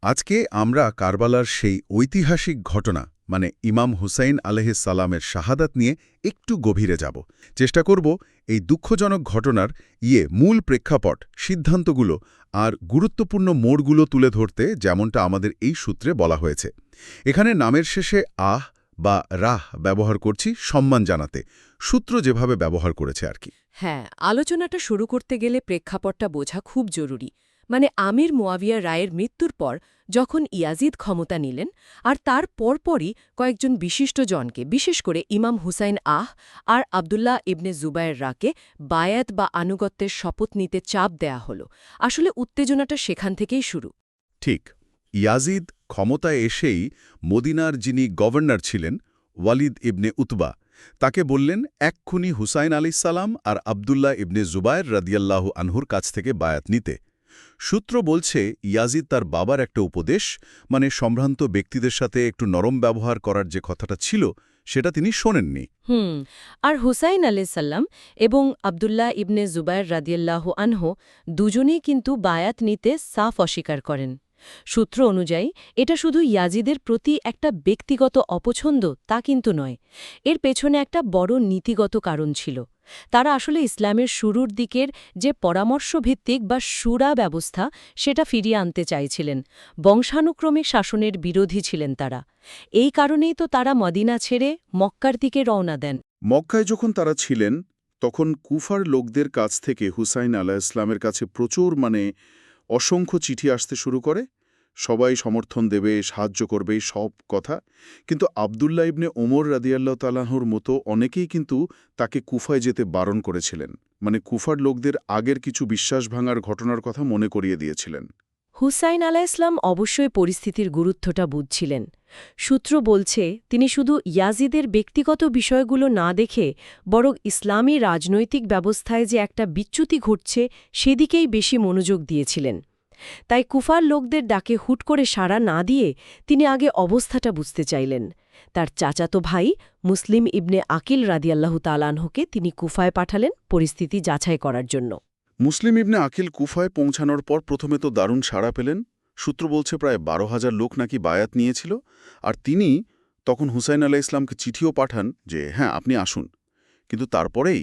আজকে আমরা কারবালার সেই ঐতিহাসিক ঘটনা মানে ইমাম হুসাইন আলাইহিস সালামের শাহাদাত নিয়ে একটু গভীরে যাব। চেষ্টা করব এই দুঃখজনক ঘটনার মূল প্রেক্ষাপট, সিদ্ধান্তগুলো আর গুরুত্বপূর্ণ মোড়গুলো তুলে ধরতে, যেমনটা আমাদের এই সূত্রে বলা হয়েছে। এখানে নামের শেষে আহ বা রাহ ব্যবহার করছি সম্মান জানাতে, সূত্র যেভাবে ব্যবহার করেছে আর কি। হ্যাঁ, আলোচনাটা শুরু করতে গেলে প্রেক্ষাপটটা বোঝা খুব জরুরি। মানে আমির মুয়াবিয়া রায়ের মৃত্যুর পর যখন ইয়াজিদ ক্ষমতা নিলেন, আর তার পরপরই কয়েকজন বিশিষ্ট জনকে, বিশেষ করে ইমাম হুসাইন আর আবদুল্লাহ ইবনে জুবায়ের রাকে বায়াত বা আনুগত্যের শপথ নিতে চাপ দেয়া হল। আসলে উত্তেজনাটা সেখান থেকেই শুরু। ঠিক, ইয়াজিদ ক্ষমতায় এসেই মদিনার যিনি গভর্নর ছিলেন, ওয়ালিদ ইবনে উতবা, তাকে বললেন এক্ষুনি হুসাইন আলাইহিসসালাম আর আবদুল্লাহ ইবনে জুবায়ের রাদিয়াল্লাহু আনহুর কাছ থেকে বায়াত নিতে। সূত্র বলছে ইয়াজিদ তার বাবার একটা উপদেশ, মানে সম্ভ্রান্ত ব্যক্তিদের সাথে একটু নরম ব্যবহার করার যে কথাটা ছিল, সেটা তিনি শোনেননি। আর হুসাইন আলাইসাল্লাম এবং আবদুল্লাহ ইবনে জুবায়ের রাদিয়াল্লাহু আনহু দুজনেই কিন্তু বায়াত নিতে সাফ অস্বীকার করেন। সূত্র অনুযায়ী এটা শুধু ইয়াজিদের প্রতি একটা ব্যক্তিগত অপছন্দ তা কিন্তু নয়, এর পেছনে একটা বড় নীতিগত কারণ ছিল। তারা আসলে ইসলামের শুরুর দিকের যে পরামর্শভিত্তিক বা শুরা ব্যবস্থা সেটা ফিরিয়ে আনতে চাইছিলেন। বংশানুক্রমিক শাসনের বিরোধী ছিলেন তারা। এই কারণেই তো তারা মদিনা ছেড়ে মক্কার দিকে রওনা দেন। মক্কায় যখন তারা ছিলেন, তখন কুফার লোকদের কাছ থেকে হুসাইন আলাইহিসসালামের কাছে প্রচুর অসংখ্য চিঠি আসতে শুরু করে। সবাই সমর্থন দেবে, সাহায্য করবে, সব কথা। কিন্তু আবদুল্লাহ ইবনে ওমর রাদিয়াল্লাহু তাআলার মতো অনেকেই কিন্তু তাকে কুফায় যেতে বারণ করেছিলেন। কুফার লোকদের আগের কিছু বিশ্বাস ভাঙার ঘটনার কথা মনে করিয়ে দিয়েছিলেন। হুসাইন আলাইহিসসালাম অবশ্যই পরিস্থিতির গুরুত্বটা বুঝছিলেন। সূত্র বলছে তিনি শুধু ইয়াজিদের ব্যক্তিগত বিষয়গুলো না দেখে বরং ইসলামী রাজনৈতিক ব্যবস্থায় যে একটা বিচ্যুতি ঘটছে সেদিকেই বেশি মনোযোগ দিয়েছিলেন। তাই কুফার লোকদের ডাকে হুট করে সাড়া না দিয়ে তিনি আগে অবস্থাটা বুঝতে চাইলেন। তার চাচাতো ভাই মুসলিম ইবনে আকিল রাদিয়াল্লাহু তাআলা আনহুকে তিনি কুফায় পাঠালেন পরিস্থিতি যাচাই করার জন্য। মুসলিম ইবনে আকিল কুফায় পৌঁছানোর পর প্রথমে তো দারুণ সাড়া পেলেন। সূত্র বলছে প্রায় 12,000 লোক নাকি বায়াত নিয়েছিল। আর তিনি তখন হুসাইন আলাইহিসসালামকে চিঠিও পাঠান যে হ্যাঁ, আপনি আসুন। কিন্তু তারপরেই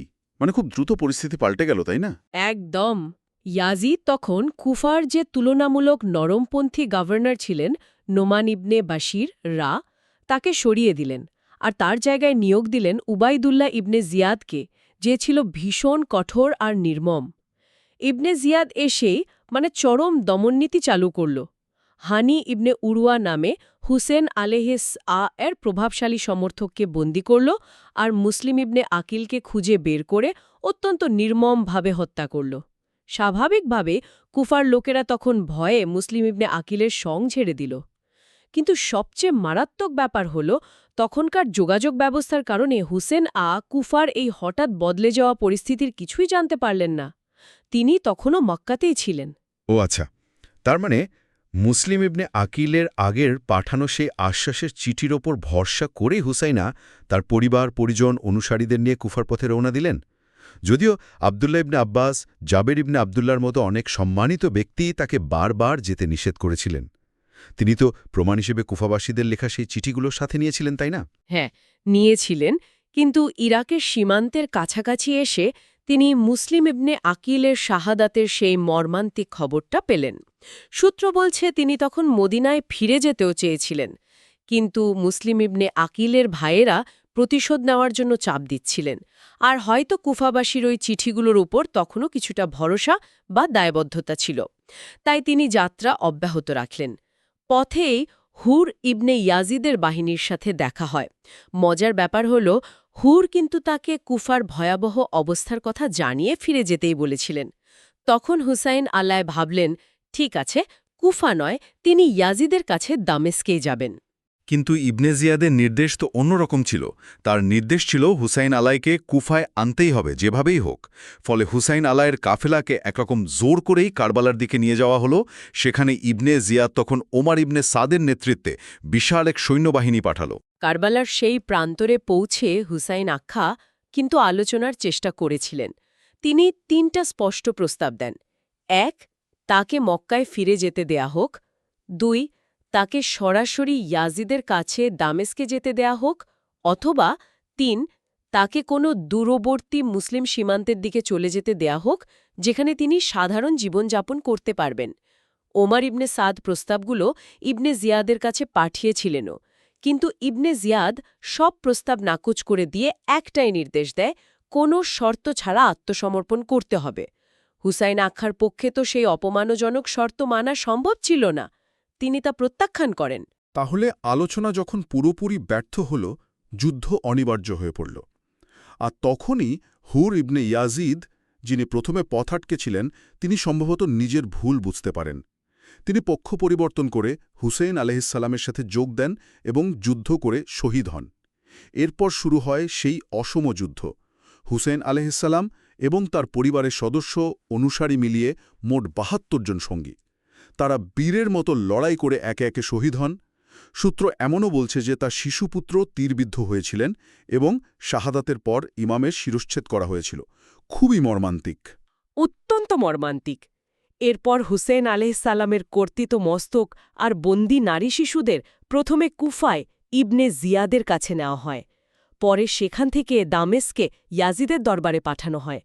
খুব দ্রুত পরিস্থিতি পাল্টে গেল, তাই না? একদম। ইয়াজিদ তখন কুফার যে তুলনামূলক নরমপন্থী গভর্নর ছিলেন, নোমান ইবনে বাশির তাকে সরিয়ে দিলেন, আর তার জায়গায় নিয়োগ দিলেন উবাইদুল্লাহ ইবনে জিয়াদকে, যে ছিল ভীষণ কঠোর আর নির্মম। ইবনে জিয়াদ এসেই চরম দমননীতি চালু করল। হানি ইবনে উরওয়া নামে হুসেন আলাইহিস এর প্রভাবশালী সমর্থককে বন্দী করল আর মুসলিম ইবনে আকিলকে খুঁজে বের করে অত্যন্ত নির্মমভাবে হত্যা করল। স্বাভাবিকভাবে কুফার লোকেরা তখন ভয়ে মুসলিম ইবনে আকিলের সং ছেড়ে দিল। কিন্তু সবচেয়ে মারাত্মক ব্যাপার হল, তখনকার যোগাযোগ ব্যবস্থার কারণে হুসেন কুফার এই হঠাৎ বদলে যাওয়া পরিস্থিতির কিছুই জানতে পারলেন না। তিনি তখনও মক্কাতেই ছিলেন। ও আচ্ছা, তার মুসলিম ইবনে আকিলের আগের পাঠানো সেই আশ্বাসের চিঠির ওপর ভরসা করেই হুসাইনা তার পরিবার, পরিজন, অনুসারীদের নিয়ে কুফার পথে রওনা দিলেন। যদিও আবদুল্লাহ ইবনে আব্বাস, জাবের ইবনে আবদুল্লাহর মতো অনেক সম্মানিত ব্যক্তি তাকে বারবার যেতে নিষেধ করেছিলেন। তিনি তো প্রমাণ হিসেবে কুফাবাসীদের লেখা সেই চিঠিগুলোর সাথে নিয়েছিলেন, তাই না? হ্যাঁ, নিয়েছিলেন, কিন্তু ইরাকের সীমান্তের কাছাকাছি এসে তিনি মুসলিম ইবনে আকিলের শাহাদাতের সেই মর্মান্তিক খবরটা পেলেন। সূত্র বলছে তিনি তখন মদিনায় ফিরে যেতেও চেয়েছিলেন, কিন্তু মুসলিম ইবনে আকিলের ভাইয়েরা প্রতিশোধ নেওয়ার জন্য চাপ দিচ্ছিলেন, আর হয়তো কুফাবাসীর ওই চিঠিগুলোর উপর তখনও কিছুটা ভরসা বা দায়বদ্ধতা ছিল। তাই তিনি যাত্রা অব্যাহত রাখলেন। পথেই হুর ইবনে ইয়াজিদের বাহিনীর সাথে দেখা হয়। মজার ব্যাপার হল, হুর কিন্তু তাকে কুফার ভয়াবহ অবস্থার কথা জানিয়ে ফিরে যেতেই বলেছিলেন। তখন হুসাইন আলায় ভাবলেন, ঠিক আছে, কুফা নয়, তিনি ইয়াজিদের কাছে দামেস্কেই যাবেন। কিন্তু ইবনে জিয়াদের নির্দেশ তো অন্যরকম ছিল। তার নির্দেশ ছিল হুসাইন আলাইকে কুফায় আনতেই হবে যেভাবেই হোক। ফলে হুসাইন আলাইয়ের কাফেলাকে একরকম জোর করেই কারবালার দিকে নিয়ে যাওয়া হলো। সেখানে ইবনে জিয়াদ তখন ওমর ইবনে সাদের নেতৃত্বে বিশাল এক সৈন্যবাহিনী পাঠাল। কারবালার সেই প্রান্তরে পৌঁছে হুসাইন কিন্তু আলোচনার চেষ্টা করেছিলেন। তিনি 3টা স্পষ্ট প্রস্তাব দেন। 1, তাকে মক্কায় ফিরে যেতে দেয়া হোক। 2 তাকে সরাসরি ইয়াজিদের কাছে দামেস্কে যেতে দেয়া হোক, অথবা 3 তাকে কোনো দূরবর্তী মুসলিম সীমান্তের দিকে চলে যেতে দেয়া হোক, যেখানে তিনি সাধারণ জীবনযাপন করতে পারবেন। ওমর ইবনে সাদ প্রস্তাবগুলো ইবনে জিয়াদের কাছে পাঠিয়েছিলেনও, কিন্তু ইবনে জিয়াদ সব প্রস্তাব নাকচ করে দিয়ে একটাই নির্দেশ দেয়, কোনো শর্ত ছাড়া আত্মসমর্পণ করতে হবে। হুসাইন আখার পক্ষে তো সেই অপমানজনক শর্ত মানা সম্ভব ছিল না। তিনি তা প্রত্যাখ্যান করেন। তাহলে আলোচনা যখন পুরোপুরি ব্যর্থ হল, যুদ্ধ অনিবার্য হয়ে পড়ল। আর তখনই হুর ইবনে ইয়াজিদ, যিনি প্রথমে পথ আটকেছিলেন, তিনি সম্ভবত নিজের ভুল বুঝতে পারেন। তিনি পক্ষ পরিবর্তন করে হুসেইন আলাইহিসসালামের সাথে যোগ দেন এবং যুদ্ধ করে শহীদ হন। এরপর শুরু হয় সেই অসম যুদ্ধ। হুসেইন আলাইহিসসালাম এবং তার পরিবারের সদস্য অনুসারী মিলিয়ে মোট ৭২ জন সঙ্গী। তারা বীরের মতো লড়াই করে একে একে শহীদ হন। সূত্র এমনও বলছে যে তার শিশুপুত্র তীরবিদ্ধ হয়েছিলেন এবং শাহাদাতের পর ইমামের শিরশ্ছেদ করা হয়েছিল। খুবই মর্মান্তিক। অত্যন্ত মর্মান্তিক। এরপর হুসেন আলাইহিসসালামের কর্তৃত মস্তক আর বন্দী নারী শিশুদের প্রথমে কুফায় ইবনে জিয়াদের কাছে নেওয়া হয়। পরে সেখান থেকে দামেস্কে ইয়াজিদের দরবারে পাঠানো হয়।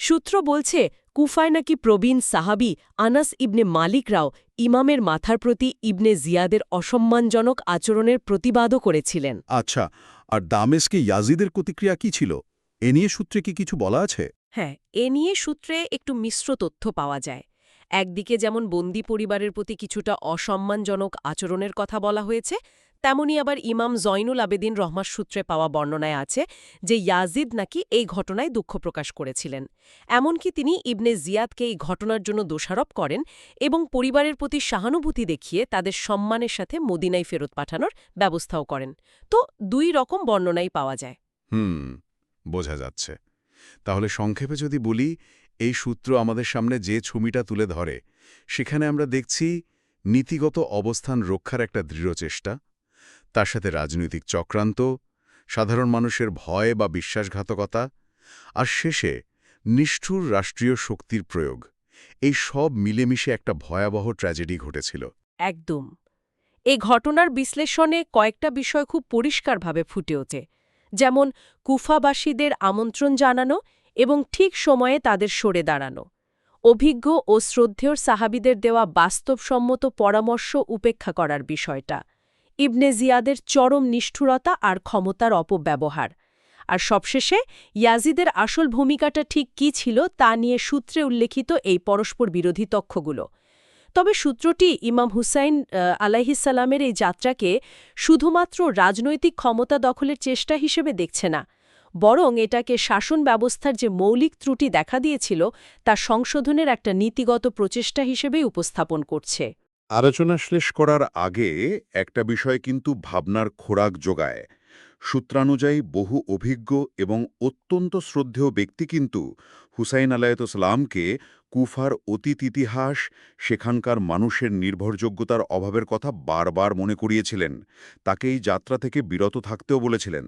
সূত্র বলছে, কুফায় নাকি প্রবীণ সাহাবি আনাস ইবনে মালিকরাও ইমামের মাথার প্রতি ইবনে জিয়াদের অসম্মানজনক আচরণের প্রতিবাদও করেছিলেন। আচ্ছা, আর দামেস্কে ইয়াজিদের প্রতিক্রিয়া কি ছিল? এ নিয়ে সূত্রে কি কিছু বলা আছে? হ্যাঁ, এ নিয়ে সূত্রে একটু মিশ্র তথ্য পাওয়া যায়। একদিকে যেমন বন্দী পরিবারের প্রতি কিছুটা অসম্মানজনক আচরণের কথা বলা হয়েছে, তেমনি আবার ইমাম জয়নুল আবেদিন রহমার সূত্রে পাওয়া বর্ণনায় আছে যে ইয়াজিদ নাকি এই ঘটনায় দুঃখ প্রকাশ করেছিলেন। এমনকি তিনি ইবনে জিয়াদকে এই ঘটনার জন্য দোষারোপ করেন এবং পরিবারের প্রতি সহানুভূতি দেখিয়ে তাদের সম্মানের সাথে মদিনায় ফেরত পাঠানোর ব্যবস্থাও করেন। তো দুই রকম বর্ণনাই পাওয়া যায়। বোঝা যাচ্ছে। তাহলে সংক্ষেপে যদি বলি, এই সূত্র আমাদের সামনে যে ছবিটা তুলে ধরে, সেখানে আমরা দেখছি নীতিগত অবস্থান রক্ষার একটা দৃঢ় চেষ্টা, তার সাথে রাজনৈতিক চক্রান্ত, সাধারণ মানুষের ভয় বা বিশ্বাসঘাতকতা, আর শেষে নিষ্ঠুর রাষ্ট্রীয় শক্তির প্রয়োগ। এই সব মিলেমিশে একটা ভয়াবহ ট্র্যাজেডি ঘটেছিল। একদম। এই ঘটনার বিশ্লেষণে কয়েকটা বিষয় খুব পরিষ্কারভাবে ফুটে ওঠে, যেমন কুফাবাসীদের আমন্ত্রণ জানানো এবং ঠিক সময়ে তাদের সরে দাঁড়ানো, অভিজ্ঞ ও শ্রদ্ধেয় সাহাবিদের দেওয়া বাস্তবসম্মত পরামর্শ উপেক্ষা করার বিষয়টা, ইবনে জিয়াদের চরম নিষ্ঠুরতা আর ক্ষমতার অপব্যবহার, আর সবশেষে ইয়াজিদের আসল ভূমিকাটা ঠিক কী ছিল তা নিয়ে সূত্রে উল্লেখিত এই পরস্পর বিরোধী তথ্যগুলো। তবে সূত্রটি ইমাম হুসাইন আলাইহিসসালামের এই যাত্রাকে শুধুমাত্র রাজনৈতিক ক্ষমতা দখলের চেষ্টা হিসেবে দেখছে না, বরং এটাকে শাসন ব্যবস্থার যে মৌলিক ত্রুটি দেখা দিয়েছিল তা সংশোধনের একটা নীতিগত প্রচেষ্টা হিসেবেই উপস্থাপন করছে। আলোচনা শেষ করার আগে একটা বিষয় কিন্তু ভাবনার খোরাক যোগায়। সূত্রানুযায়ী বহু অভিজ্ঞ এবং অত্যন্ত শ্রদ্ধেয় ব্যক্তি কিন্তু হুসাইন আলাইহিসসালামকে কুফার অতীত ইতিহাস, সেখানকার মানুষের নির্ভরযোগ্যতার অভাবের কথা বারবার মনে করিয়েছিলেন। তাকে এই যাত্রা থেকে বিরত থাকতেও বলেছিলেন।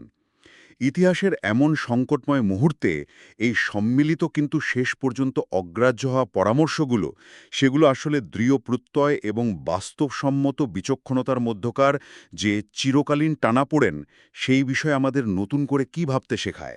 ইতিহাসের এমন সংকটময় মুহূর্তে এই সম্মিলিত কিন্তু শেষ পর্যন্ত অগ্রাহ্য হওয়া পরামর্শগুলো, সেগুলো আসলে দৃঢ় প্রত্যয় এবং বাস্তবসম্মত বিচক্ষণতার মধ্যকার যে চিরকালীন টানাপোড়েন, সেই বিষয়ে আমাদের নতুন করে কি ভাবতে শেখায়?